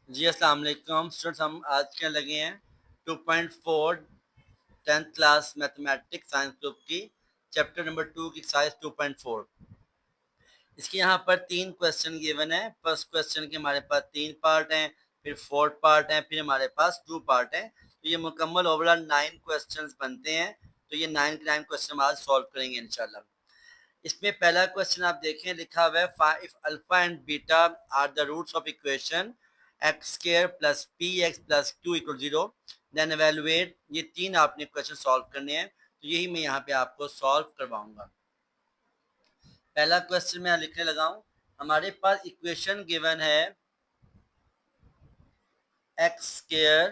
जी अस्सलाम वालेकुम स्टूडेंट्स, हम आज के लगे हैं 2.4 10th class mathematics science group की चैप्टर नंबर 2 की एक्सरसाइज 2.4। इसके यहाँ पर 3 क्वेश्चन गिवन है। फर्स्ट क्वेश्चन के हमारे पास 3 पार्ट हैं, फिर फोर्थ पार्ट है, फिर हमारे पास 2 पार्ट हैं। तो ये मुकम्मल ओवरऑल 9 क्वेश्चंस बनते हैं। तो ये 9 के 9 क्वेश्चन हम आज सॉल्व करेंगे इंशाल्लाह। इसमें पहला क्वेश्चन आप देखें, लिखा हुआ है if alpha and beta are the roots of equation x square plus p x plus q equal 0 then evaluate. ये 3 आपने क्वेश्चन सॉल्व करने हैं, तो यही मैं यहाँ पे आपको सॉल्व करवाऊंगा। पहला क्वेश्चन मैं लिखने लगा हूँ। हमारे पास इक्वेशन गिवन है x square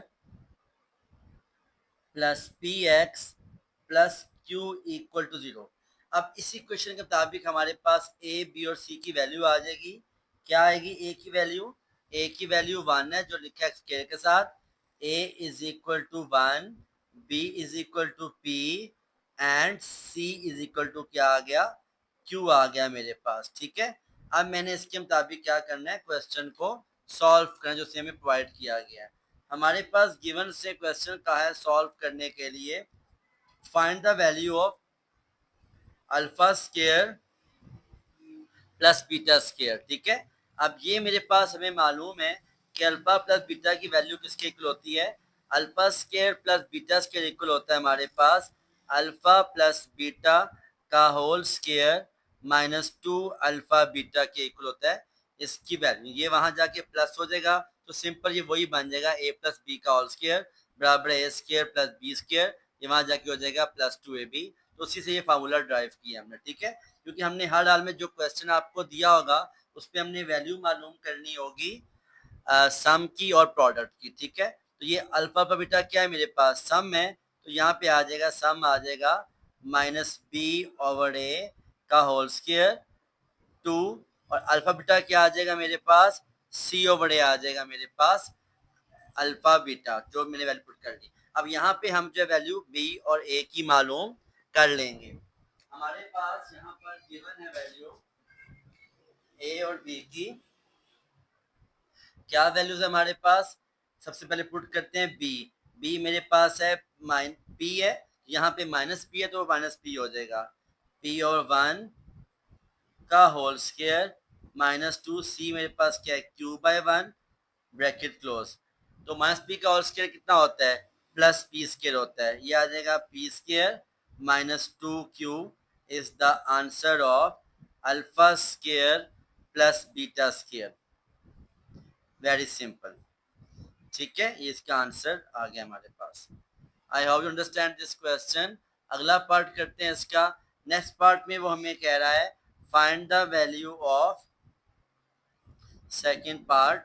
plus p x plus q equal to 0। अब इसी क्वेश्चन के मुताबिक हमारे पास ए बी और सी की वैल्यू आ जाएगी। क्या आएगी? ए की वैल्यू, ए की वैल्यू 1 है जो लिखा है स्क्वायर के साथ। A is equal to 1, B is equal to P and C is equal to क्या आ गया? क्यू आ गया मेरे पास। ठीक है, अब मैंने इसके मुताबिक क्या करना है, क्वेश्चन को सॉल्व करना जो हमें प्रोवाइड किया गया है। हमारे पास गिवन से क्वेश्चन का है सॉल्व करने के लिए find the value of alpha square plus beta square. ठीक है, अब ये मेरे पास हमें मालूम है कि अल्फा प्लस बीटा की वैल्यू किसके इक्वल होती है? Alpha square plus beta square equal होता है हमारे पास अल्फा प्लस बीटा का whole square minus 2 alpha beta के इक्वल होता है इसकी वैल्यू। ये वहां जाके प्लस हो जाएगा तो सिंपल ये वही बन जाएगा ए प्लस बी का होल स्क्वायर बराबर ए स्क्वायर प्लस बी स्क्वायर। ये वहां जाके हो जाएगा प्लस 2ab। तो उसी से ये फार्मूला ड्राइव किया हमने। ठीक है, क्योंकि हमने हर हाल में जो क्वेश्चन आपको दिया होगा उस पर हमने वैल्यू मालूम करनी होगी सम की और प्रोडक्ट की। ठीक है, तो ये अल्फा पर बीटा क्या है मेरे पास? सम है, तो यहाँ पे आ जाएगा सम आ जाएगा माइनस बी ओवर ए का होल स्क्वायर 2 और अल्फा बीटा क्या आ जाएगा मेरे पास? सी ओवर ए आ जाएगा मेरे पास अल्फा बीटा जो मैंने वैल्यू पुट कर दी। अब यहाँ पे हम जो वैल्यू बी और ए की मालूम कर लेंगे। हमारे पास यहाँ पर गिवन है वैल्यू ए और बी की। क्या वैल्यूज है हमारे पास? सबसे पहले पुट करते हैं बी। बी मेरे पास है पी है, यहाँ पे माइनस पी है तो माइनस पी हो जाएगा। पी और 1 का होल स्क्वायर माइनस 2 सी मेरे पास क्या है? Q by 1 bracket close. तो माइनस पी का होल स्क्वायर कितना होता है? प्लस पी स्क्वायर होता है। ये आ जाएगा P square minus 2q is the answer of alpha square plus beta square. Very simple. ठीक है, ये इसका आंसर आ गया हमारे पास। I hope you understand this question. अगला पार्ट करते हैं इसका। नेक्स्ट पार्ट में वो हमें कह रहा है find the value of second part.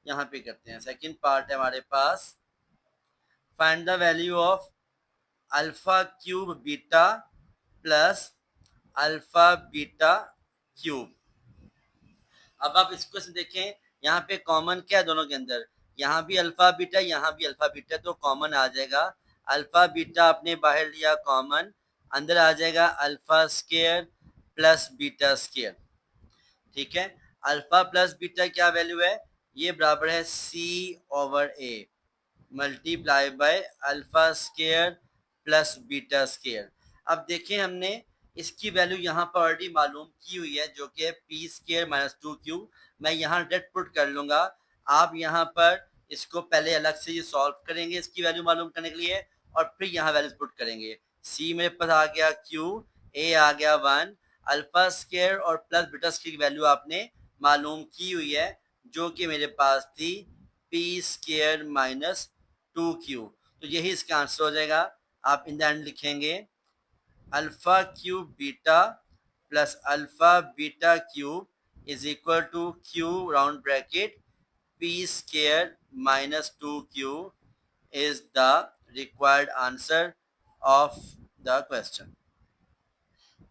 यहाँ पे करते हैं सेकेंड पार्ट है हमारे पास find the value of alpha cube beta plus alpha beta cube. अब आप इसको से देखें, यहाँ पे कॉमन क्या है दोनों के अंदर? यहाँ भी अल्फा बीटा, यहाँ भी अल्फा बीटा, तो कॉमन आ जाएगा। अल्फा बीटा आपने बाहर लिया कॉमन, अंदर आ जाएगा alpha square plus beta square. ठीक है, अल्फा प्लस बीटा क्या वैल्यू है? ये बराबर है C over A multiply by alpha square plus beta square. अब देखें हमने इसकी वैल्यू यहाँ पर ऑलरेडी मालूम की हुई है जो कि पी स्क्वायर माइनस 2q। मैं यहाँ डायरेक्ट पुट कर लूंगा। आप यहाँ पर इसको पहले अलग से ये सॉल्व करेंगे इसकी वैल्यू मालूम करने के लिए और फिर यहाँ वैल्यूज पुट करेंगे। सी मेरे पास आ गया q, ए आ गया 1, अल्फा स्क्वायर और प्लस बीटा स्क्वायर की वैल्यू आपने मालूम की हुई है जो कि मेरे पास थी पी स्क्वायर माइनस 2q। तो यही इसका आंसर हो जाएगा। आप इन द एंड लिखेंगे alpha cube beta plus alpha beta cube is equal to q round bracket p square minus 2q is the required answer of the question.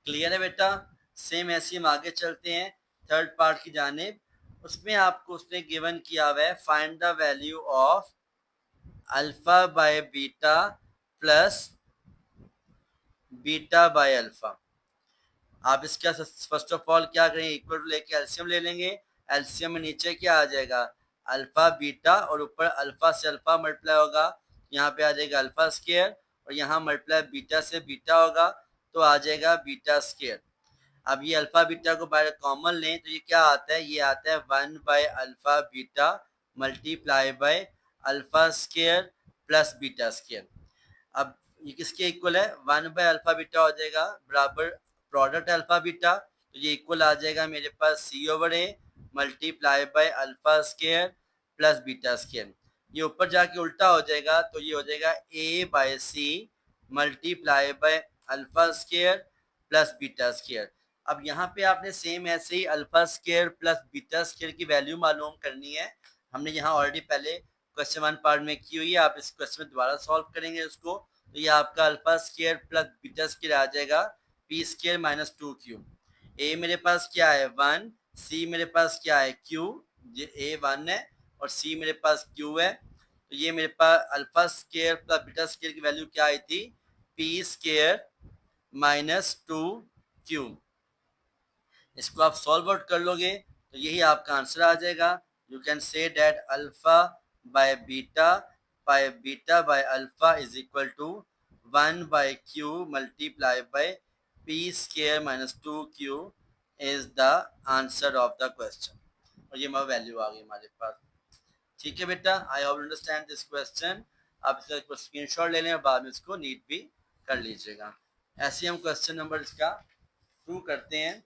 Clear है बेटा? Same ऐसे हम आगे चलते हैं थर्ड पार्ट की जानिब। उसमें आपको उसने गिवन किया हुआ है find the value of alpha by beta plus beta by alpha. आप इसका फर्स्ट ऑफ ऑल क्या करेंगे, इक्वल टू लेके एलसीएम ले लेंगे। एलसीएम में नीचे क्या आ जाएगा? अल्फा बीटा और ऊपर अल्फा से अल्फा मल्टीप्लाई होगा, यहाँ पे आ जाएगा अल्फा स्केयर और यहाँ मल्टीप्लाई बीटा से बीटा होगा तो आ जाएगा बीटा स्केयर। अब ये अल्फा बीटा को बाहर कॉमन लें तो ये क्या आता है, ये आता है 1/अल्फा beta multiply by alpha square plus beta square. अब ये किसके इक्वल है, 1/अल्फा बीटा हो जाएगा बराबर प्रोडक्ट अल्फा बीटा, तो ये इक्वल आ जाएगा मेरे पास C/A multiply by alpha square plus beta square. ये ऊपर जाके उल्टा हो जाएगा तो ये हो जाएगा A/C multiply by alpha square plus beta square. अब यहाँ पे आपने सेम ऐसे ही alpha square plus beta square की वैल्यू मालूम करनी है। हमने यहाँ ऑलरेडी पहले क्वेश्चन 1 पार्ट में की हुई है, आप इस क्वेश्चन में दोबारा सॉल्व करेंगे उसको, तो ये आपका alpha square plus beta square आ जाएगा पी स्केयर माइनस 2q। ए मेरे पास क्या है 1, सी मेरे पास क्या है q, ये ए 1 है और सी मेरे पास q है, तो ये मेरे पास alpha square plus beta square की वैल्यू क्या आई थी, पी स्केयर माइनस 2q। इसको आप सॉल्व आउट कर लोगे तो यही आपका आंसर आ जाएगा। You can say that alpha by beta by alpha is equal to 1/q multiply by p square minus 2q is the answer of the question. और ये वैल्यू आ गई हमारे पास। ठीक है बेटा, I hope understand this question. आप इसका screenshot ले लें और बाद में इसको नीट भी कर लीजिएगा। ऐसे हम क्वेश्चन नंबर इसका 2 करते हैं।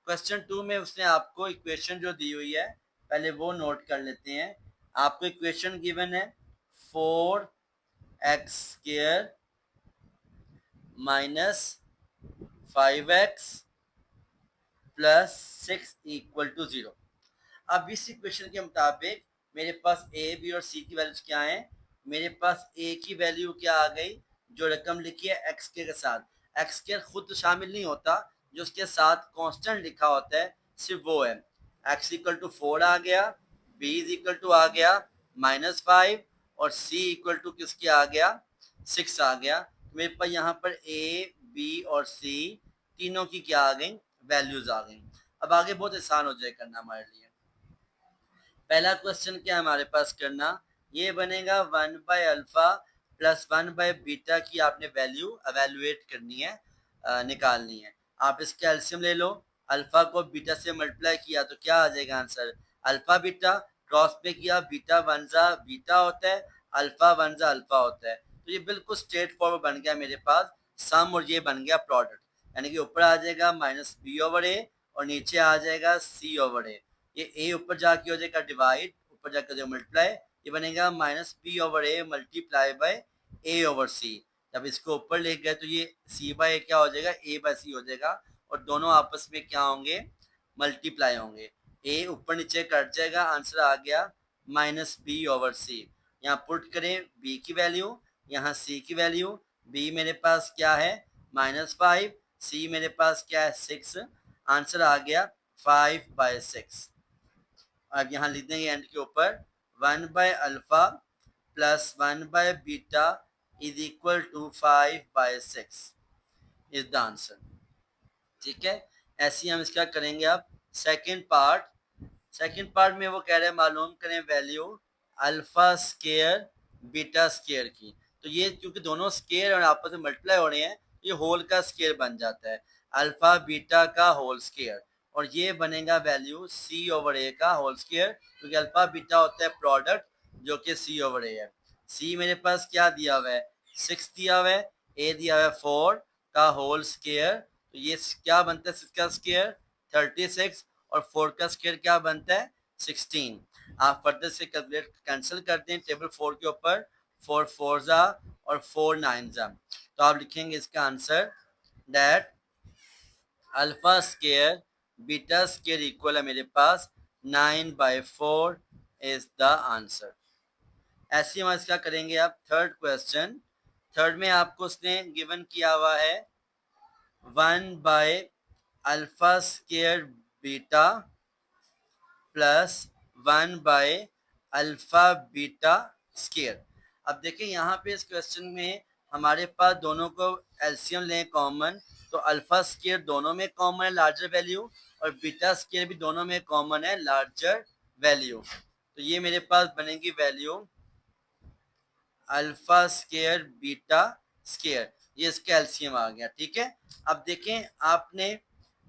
क्वेश्चन 2 में उसने आपको इक्वेशन जो दी हुई है पहले वो नोट कर लेते हैं। आपको इक्वेशन गिवन है 4x² minus 5x plus 6 equal to 0। अब इस इक्वेशन के मुताबिक मेरे पास ए बी और सी की वैल्यूज क्या है, मेरे पास ए की वैल्यू क्या आ गई, जो रकम लिखी है एक्स के साथ, एक्स के खुद तो शामिल नहीं होता, जो उसके साथ कांस्टेंट लिखा होता है सिर्फ वो है। एक्स इक्वल टू 4 आ गया, बी इज इक्वल टू आ गया -5 और सी इक्वल टू किसके आ गया 6 आ गया। मेरे पास यहाँ पर ए बी और सी तीनों की क्या आ गई वैल्यूज आ गई। अब आगे बहुत आसान हो जाए करना हमारे लिए। पहला क्वेश्चन क्या हमारे पास करना, ये बनेगा 1/अल्फा प्लस 1/बीटा की आपने वैल्यू एवेलुएट करनी है, निकालनी है। आप इसका एलसीएम ले लो, अल्फा को बीटा से मल्टीप्लाई किया तो क्या आ जाएगा आंसर, अल्फा बीटा क्रॉस पे किया बीटा 1 जा बीटा होता है, अल्फा 1 जा अल्फा होता है, तो ये बिल्कुल स्ट्रेट फॉरवर्ड बन गया मेरे पास सम और ये बन गया प्रोडक्ट, यानी कि ऊपर आ जाएगा -b/a और नीचे आ जाएगा c/a। ये a ऊपर जाके हो जाएगा डिवाइड, ऊपर जाकर जो मल्टीप्लाई, ये बनेगा -b/a मल्टीप्लाई बाय a/c। जब इसको ऊपर ले गए तो ये c/a क्या हो जाएगा a/c हो जाएगा और दोनों आपस में क्या होंगे मल्टीप्लाई होंगे, a ऊपर नीचे कट जाएगा, आंसर आ गया -b/c। यहाँ पुट करें b की वैल्यू, यहाँ c की वैल्यू, b मेरे पास क्या है -5, c मेरे पास क्या है 6, आंसर आ गया 5/6। अब यहाँ लिख देंगे एंड के ऊपर 1/अल्फा प्लस 1/बीटा is equal to 5/6 is the answer. ठीक है, ऐसे ही हम इसका करेंगे। अब सेकंड पार्ट में वो कह रहे हैं मालूम करें value alpha square beta square की, तो ये क्योंकि दोनों स्केयर और आपस में मल्टीप्लाई हो रहे हैं ये होल का स्केयर बन जाता है, अल्फा बीटा का होल स्केयर, और ये बनेगा वैल्यू c/a का होल स्केयर, क्योंकि अल्फा बीटा होता है प्रोडक्ट जो कि c/a है। c मेरे पास क्या दिया हुआ है 6 दिया हुआ है, a दिया हुआ है 4 का होल स्केयर, तो ये क्या बनता है 6 का स्केयर 36 और 4 का स्केयर क्या बनता है 16। आप फर्दर से कैलकुलेट कैंसिल करते हैं टेबल 4 के ऊपर, 4 4 जा और 4 9 जा, तो आप लिखेंगे इसका answer that alpha square beta square equal है मेरे पास 9/4 इज द आंसर। ऐसे हम इसका करेंगे। आप थर्ड क्वेश्चन, थर्ड में आपको उसने गिवन किया हुआ है 1/अल्फा स्केयर बीटा प्लस 1/अल्फा बीटा स्केयर। अब देखिए यहाँ पे इस क्वेश्चन में हमारे पास दोनों को एलसीएम लें कॉमन, तो अल्फा स्केयर दोनों में कॉमन है लार्जर वैल्यू और बीटा स्केयर भी दोनों में कॉमन है लार्जर वैल्यू, तो ये मेरे पास बनेगी value alpha square beta square, ये इसका एलसीएम आ गया। ठीक है, अब देखें आपने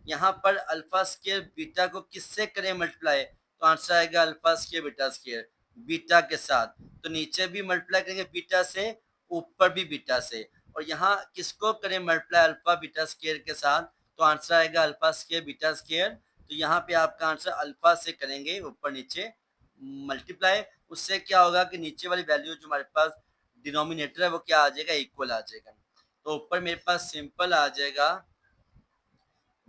यहाँ पर अल्फा स्केयर बीटा को किससे करें मल्टीप्लाई, तो आंसर आएगा alpha square beta square beta के साथ, तो नीचे भी मल्टीप्लाई करेंगे बीटा से, ऊपर भी बीटा से, और यहाँ किसको करें मल्टीप्लाई अल्फा बीटा स्केयर के साथ, तो आंसर आएगा अल्फा स्केयर बीटा स्केयर। तो यहाँ पे आपका आंसर अल्फा से करेंगे ऊपर नीचे मल्टीप्लाई, उससे क्या होगा कि नीचे वाली वैल्यू जो हमारे पास डिनोमिनेटर है वो क्या आ जाएगा, इक्वल आ जाएगा। तो ऊपर मेरे पास सिंपल आ जाएगा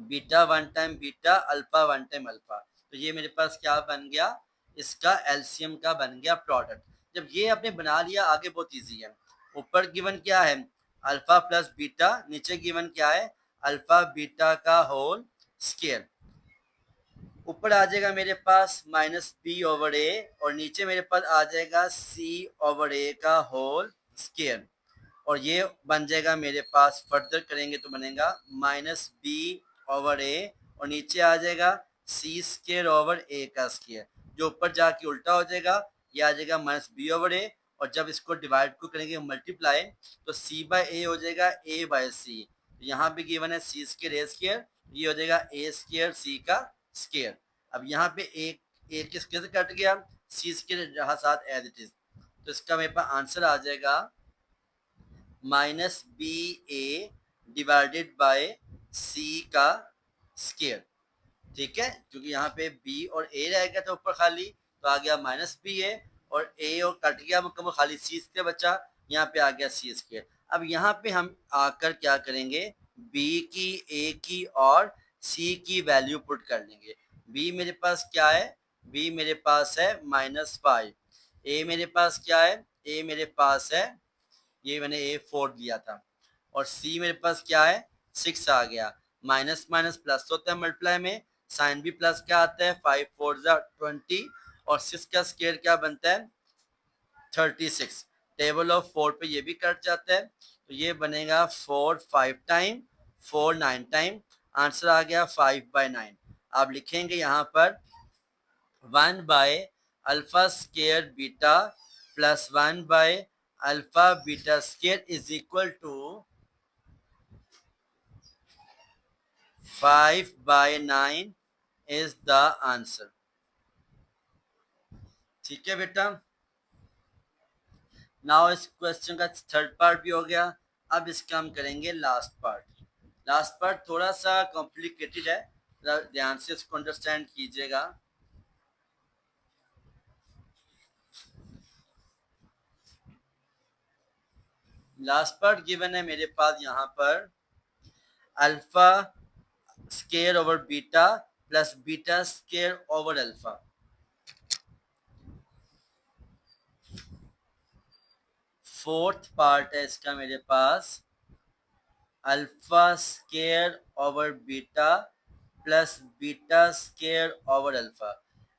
beta one time beta alpha one time alpha, तो ये मेरे पास क्या बन गया, इसका एलसीएम का बन गया प्रोडक्ट। जब ये आपने बना लिया आगे बहुत इजी है। ऊपर गिवन क्या है अल्फा प्लस बीटा, नीचे गिवन क्या है अल्फा बीटा का होल स्केयर। ऊपर आ जाएगा मेरे पास माइनस बी ओवर ए और नीचे मेरे पास आ जाएगा सी ओवर ए का होल स्केयर, और ये बन जाएगा मेरे पास फर्दर करेंगे तो बनेगा माइनस बी ओवर ए और नीचे आ जाएगा सी स्केयर ओवर ए का स्केयर, जो ऊपर जाके उल्टा हो जाएगा, ये आ जाएगा माइनस बी ओवर ए, और जब इसको डिवाइड को करेंगे मल्टीप्लाई तो सी बाय ए हो जाएगा ए बाय सी, यहाँ पे गिवन है सी स्केयर ए स्केयर, ये हो जाएगा ए स्केयर सी का स्केयर। अब यहाँ पे एक किस कैसे कट गया, सी स्केयर रहा साथ एज इट इज, तो इसका मेरे पास आंसर आ जाएगा minus B A divided by C का स्केयर। ठीक है, क्योंकि यहाँ पे बी और ए रह गया था ऊपर खाली, तो आ गया माइनस बी ए, और ए और कट गया मतलब खाली सी स्केयर बचा, यहाँ पे आ गया सी स्केयर। अब यहाँ पे हम आकर क्या करेंगे, बी की ए की और सी की वैल्यू पुट कर लेंगे। बी मेरे पास क्या है, बी मेरे पास है -5, ए मेरे पास क्या है, ए मेरे पास है, ये मैंने ए 4 दिया था, और सी मेरे पास क्या है 6 आ गया। माइनस माइनस प्लस होता है मल्टीप्लाई में, साइन भी प्लस क्या आता है 5 4 20, और 6 का स्केयर क्या बनता है 36। टेबल ऑफ 4 पे ये भी कट जाता है, तो ये बनेगा 4 5 टाइम 4 9 टाइम, आंसर आ गया 5/9। आप लिखेंगे यहाँ पर 1 by alpha square beta plus 1 by alpha beta square is equal to 5/9 is the answer. ठीक है बेटा, नाउ इस क्वेश्चन का थर्ड पार्ट भी हो गया। अब इसका हम करेंगे लास्ट पार्ट। लास्ट पार्ट थोड़ा सा कॉम्प्लिकेटेड है, ध्यान से इसको अंडरस्टैंड कीजिएगा। लास्ट पार्ट गिवन है मेरे पास यहाँ पर alpha square over beta plus beta square over alpha. Fourth part है इसका मेरे पास alpha square over beta plus beta square over alpha.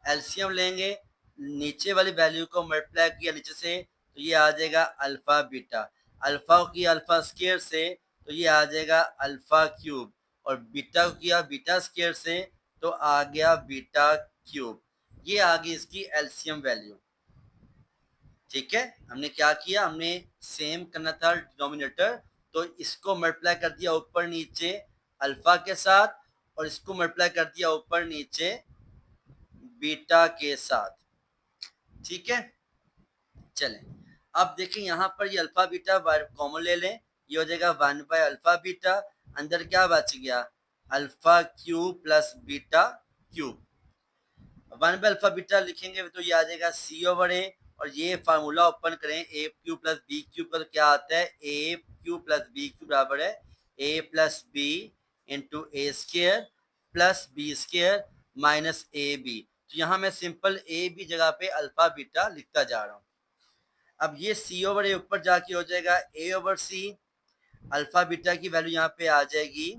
LCM लेंगे, नीचे वाली वैल्यू को मल्टीप्लाई किया नीचे से, तो ये आ जाएगा अल्फा बीटा, अल्फा की अल्फा स्केयर से तो ये आ जाएगा अल्फा क्यूब, और बीटा को किया बीटा स्केयर से तो आ गया बीटा क्यूब। ये आ गई इसकी एलसीएम वैल्यू। ठीक है, हमने क्या किया, हमने सेम करना था डिनोमिनेटर, तो इसको मल्टीप्लाई कर दिया ऊपर नीचे अल्फा के साथ, और इसको मल्टीप्लाई कर दिया ऊपर नीचे बीटा के साथ। ठीक है, चलें अब देखें यहाँ पर ये अल्फा बीटा कॉमन ले लें, ये हो जाएगा 1 बाय अल्फा बीटा, अंदर क्या बच गया alpha cube plus beta cube. 1 by alpha beta लिखेंगे तो ये आ जाएगा सी ओवर ए, और ये फार्मूला ओपन करें A cube plus B cube पर क्या आता है, A cube plus B cube बराबर है A plus B into A square plus B square minus A B. तो यहाँ मैं सिंपल ए बी जगह पे अल्फा बीटा लिखता जा रहा हूँ। अब ये सी ओवर ए ऊपर जाके हो जाएगा ए ओवर सी, अल्फा बीटा की वैल्यू यहाँ पे आ जाएगी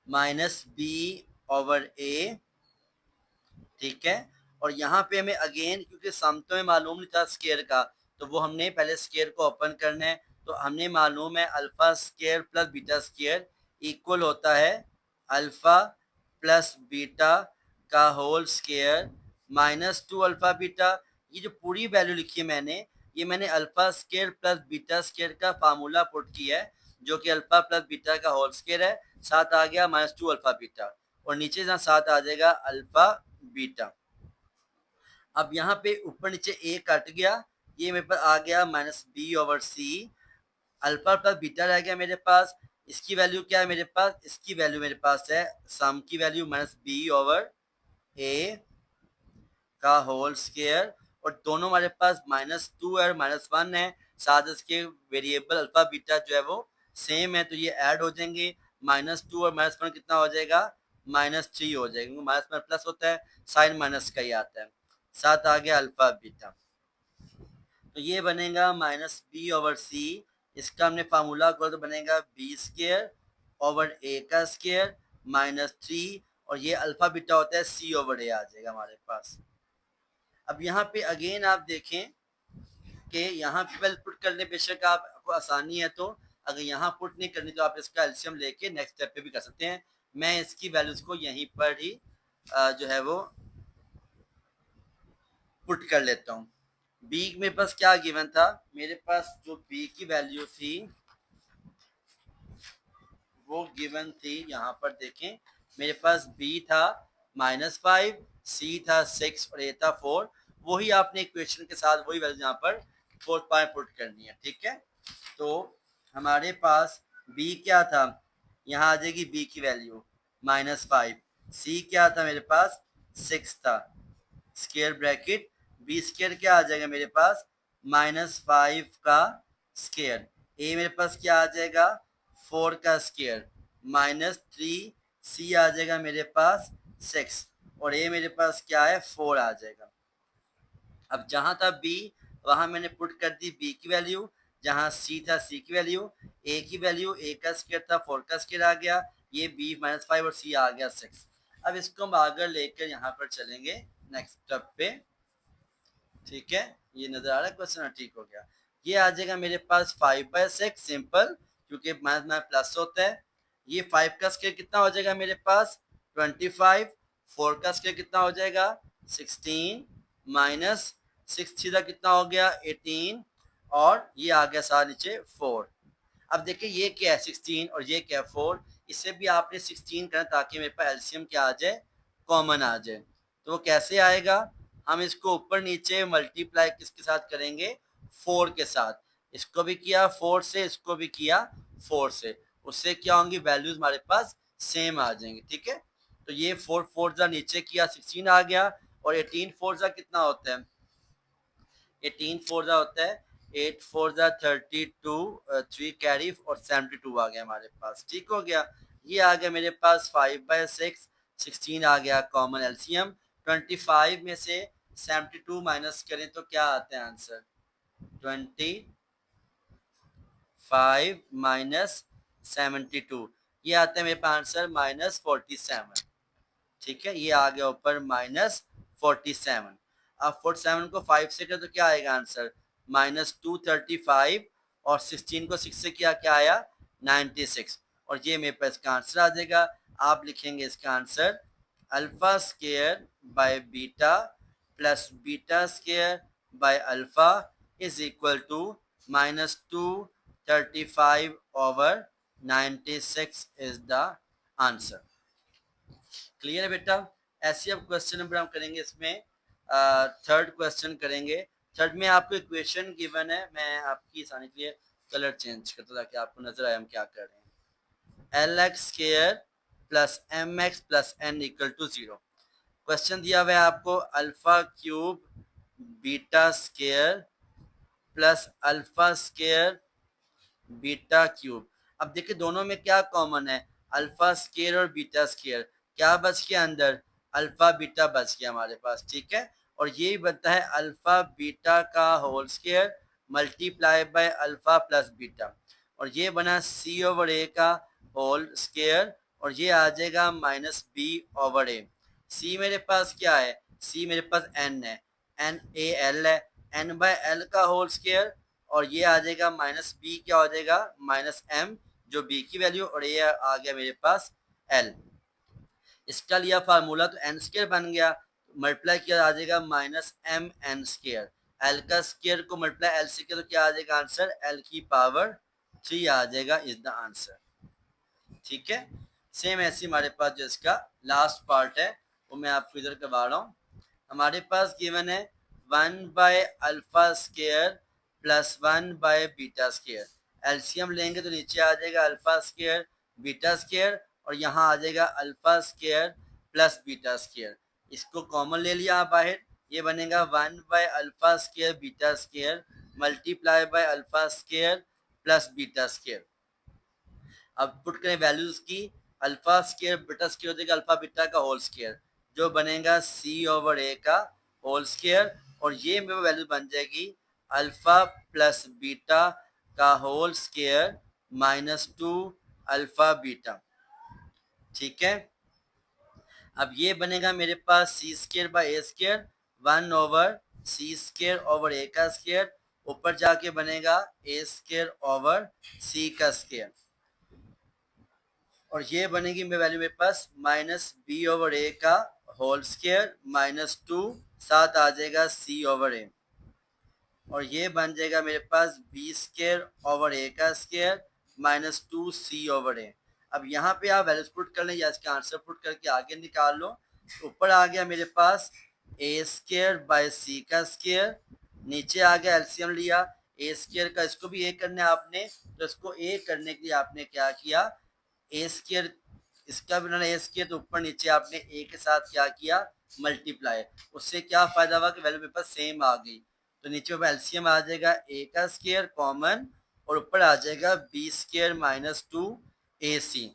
माइनस बी ओवर ए। ठीक है, और यहाँ पे हमें अगेन क्योंकि सम तो में मालूम नहीं था स्केयर का, तो वो हमने पहले स्केयर को ओपन करना है, तो हमने मालूम है alpha square plus beta square equal होता है अल्फा प्लस बीटा का whole square minus 2 alpha beta. ये जो पूरी वैल्यू लिखी है मैंने, ये मैंने alpha square plus beta square का फार्मूला पुट किया है, जो कि अल्फा प्लस बीटा का होल स्केयर है, साथ आ गया माइनस 2 अल्फा बीटा, और नीचे जहाँ साथ आ जाएगा अल्फा बीटा। अब यहाँ पे ऊपर नीचे ए कट गया, ये मेरे पास आ गया माइनस बी ओवर सी, अल्फा प्लस बीटा रह गया मेरे पास। इसकी वैल्यू क्या है मेरे पास, इसकी वैल्यू मेरे पास है सम की वैल्यू माइनस बी ओवर ए का होल स्केयर, और दोनों हमारे पास माइनस 2 और माइनस 1 है, साथ इसके वेरिएबल अल्फा बीटा जो है वो सेम है, तो ये ऐड हो जाएंगे। माइनस 2 और माइनस 1 कितना हो जाएगा, माइनस 3 हो जाएगा, क्योंकि माइनस में प्लस होता है, साइन माइनस का ही आता है, साथ आ गया अल्फा बीटा। तो ये बनेगा माइनस बी ओवर सी, इसका हमने फार्मूला खोला तो बनेगा बी स्केयर ओवर ए का स्केयर माइनस 3, और ये अल्फा बीटा होता है सी ओवर ए आ जाएगा हमारे पास। अब यहाँ पे अगेन आप देखें कि यहाँ पे पहले पुट करने बेशक आपको आसानी है, तो अगर यहाँ पुट नहीं करनी तो आप इसका एलसीएम लेके नेक्स्ट स्टेप पे भी कर सकते हैं। मैं इसकी वैल्यूज को यहीं पर ही जो है वो पुट कर लेता हूँ। बी मेरे पास क्या गिवन था, मेरे पास जो बी की वैल्यू थी वो गिवन थी, यहाँ पर देखें मेरे पास बी था -5, सी था 6 और ए था 4। वही आपने इक्वेशन के साथ वही वैल्यू यहाँ पर 4 पॉइंट पुट करनी है, ठीक है। तो हमारे पास बी क्या था, यहाँ आ जाएगी बी की वैल्यू -5, सी क्या था मेरे पास 6 था, स्केयर ब्रैकेट बी स्केयर क्या आ जाएगा मेरे पास -5 का स्केयर, ए मेरे पास क्या आ जाएगा 4 का स्केयर, -3, सी आ जाएगा मेरे पास 6, और ए मेरे पास क्या है 4 आ जाएगा। अब जहां था बी वहां मैंने पुट कर दी बी की वैल्यू, जहां सी था सी की वैल्यू, ए की वैल्यू ए का स्केयर था 4 का स्केयर आ गया, ये बी -5 और सी आ गया 6। अब इसको हम आगे लेकर यहाँ पर चलेंगे नेक्स्ट स्टेप पे, ठीक है। ये नजर आ रहा है क्वेश्चन, ठीक हो गया। ये आ जाएगा मेरे पास 5/6 सिंपल, क्योंकि माइनस में प्लस होता है। ये 5 का स्केयर कितना हो जाएगा मेरे पास 25, 4 का स्केयर कितना हो जाएगा 16, माइनस 6 सीधा कितना हो गया 18, और ये आ गया साथ नीचे 4। अब देखिए ये क्या है 16 और ये क्या है 4, इससे भी आपने 16 करना ताकि मेरे पास एलसीएम क्या आ जाए, कॉमन आ जाए। तो वो कैसे आएगा, हम इसको ऊपर नीचे मल्टीप्लाई किसके साथ करेंगे 4 के साथ, इसको भी किया 4 से, इसको भी किया 4 से, उससे क्या होंगी वैल्यूज हमारे पास सेम आ जाएंगे, ठीक है। तो ये 4 4 जा नीचे किया 16 आ गया, और 18 4 जा कितना होता है 18 4 जा होता है 8 4 जा 32, 3 कैरी और 72 आ गया हमारे पास, ठीक हो गया। ये आ गया मेरे पास 5/6, 16 आ गया कॉमन एलसीएम, 25 में से 72 माइनस करें तो क्या आता है आंसर 25 माइनस 72, ये आता है मेरे पास आंसर -47, ठीक है। ये आ गया ऊपर -47। अब 47 को 5 से कर तो क्या आएगा आंसर -235, और 16 को 6 से किया क्या आया 96, और ये मेरे पास इसका आंसर आ जाएगा। आप लिखेंगे इसका answer alpha square by beta plus beta square by alpha is equal to -235/96 is the answer. Clear है बेटा। ऐसे अब क्वेश्चन नंबर हम करेंगे, इसमें थर्ड क्वेश्चन करेंगे। थर्ड में आपको इक्वेशन गिवन है, मैं आपकी आसानी के लिए कलर चेंज करता हूँ ताकि आपको नजर आए हम क्या कर रहे हैं। LX square plus MX plus N equal to 0। Question दिया हुआ है आपको alpha cube beta square plus alpha square beta cube. अब देखिए दोनों में क्या कॉमन है, अल्फा स्केयर और बीटा स्केयर, क्या बच गया अंदर अल्फा बीटा बच गया हमारे पास, ठीक है। और ये बनता है अल्फा बीटा का whole square multiply by alpha plus beta, और ये बना सी ओवर ए का होल स्केयर, और ये आ जाएगा -b/a। सी मेरे पास क्या है, सी मेरे पास n है, NaL है, n/l का होल स्केयर, और ये आ जाएगा -b क्या हो जाएगा -m जो b की वैल्यू, और ये आ गया मेरे पास l। इसका लिया फार्मूला तो n स्केयर बन गया, मल्टीप्लाई किया आ जाएगा minus m n square, l का स्केयर को मल्टीप्लाई एल से किया तो क्या आ जाएगा आंसर, एल की पावर 3 आ जाएगा, इज द आंसर। ठीक है, सेम ऐसी हमारे पास जो इसका लास्ट पार्ट है वो मैं आपको इधर करवा रहा हूँ। हमारे पास गिवन है 1/α² प्लस 1/β²। एलसीएम लेंगे तो नीचे आ जाएगा अल्फा स्क्वायर बीटा स्क्वायर और यहाँ आ जाएगा alpha square plus beta square. इसको कॉमन ले लिया बाहर, ये बनेगा 1/α² beta square multiply by alpha square plus beta square. अब पुट करें वैल्यूज की, अल्फा स्क्वायर बीटा स्क्वायर हो जाएगा अल्फा बीटा का होल स्क्वायर जो बनेगा c/a का होल स्क्वायर और ये मेरी वैल्यू बन जाएगी अल्फा प्लस बीटा का होल स्क्वायर -2 अल्फा बीटा। ठीक है, अब ये बनेगा मेरे पास c² by A square 1/c² a का स्क्वायर, ऊपर जाके बनेगा a² का स्क्वायर और ये बनेगी मेरी वैल्यू मेरे पास -b/a का होल स्क्वायर -2 साथ आ जाएगा c/a और ये बन जाएगा मेरे पास b² a का स्क्वायर -2c/a। अब यहाँ पे आप वैल्यूज पुट कर लें या इसका आंसर पुट करके आगे निकाल लो। ऊपर आ गया मेरे पास a² बाई c का स्क्वायर, नीचे आ गया एलसीएम लिया a² का, इसको भी a करना है आपने, तो इसको a करने के लिए आपने क्या किया, a², इसका भी बनाना a² तो ऊपर नीचे आपने a के साथ क्या किया मल्टीप्लाई, उससे क्या फायदा हुआ कि वैल्यू मेरे पास सेम आ गई। तो नीचे एलसीएम आ जाएगा a का स्क्वायर कॉमन और ऊपर आ जाएगा b² -2ac।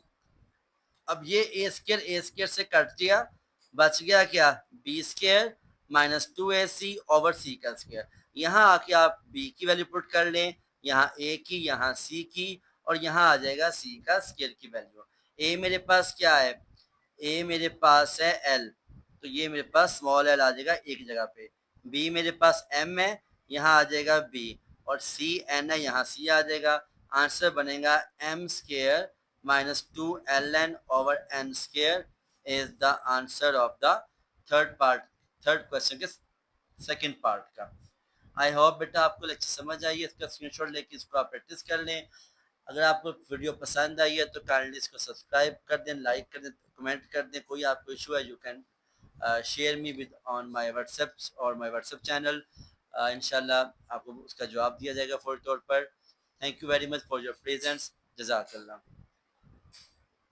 अब ये a² से कट दिया, बच गया क्या b² -2ac ओवर c का स्क्वायर। यहाँ आके आप b की वैल्यू पुट कर लें, यहाँ a की, यहाँ c की और यहाँ आ जाएगा c का स्क्वायर की वैल्यू। a मेरे पास क्या है, a मेरे पास है l, तो ये मेरे पास स्मॉल l आ जाएगा एक जगह पे। b मेरे पास m है, यहाँ आ जाएगा b और c n है, यहाँ c आ जाएगा। आंसर बनेगा m² -2ln over n² is the answer of the third question के सेकंड पार्ट का। आई होप बेटा आपको लेक्चर समझ आई है, इसका स्क्रीनशॉट लेके इसको आप प्रैक्टिस कर लें। अगर आपको वीडियो पसंद आई है तो काइंडली इसको सब्सक्राइब कर दें, लाइक कर दें, कमेंट कर दें। कोई आपको इशू है you can share me with on my WhatsApp और माय व्हाट्सएप चैनल। इंशाल्लाह आपको उसका जवाब दिया जाएगा फौरी तौर पर। Thank you very much for your presence. जज़ाकल्लाह।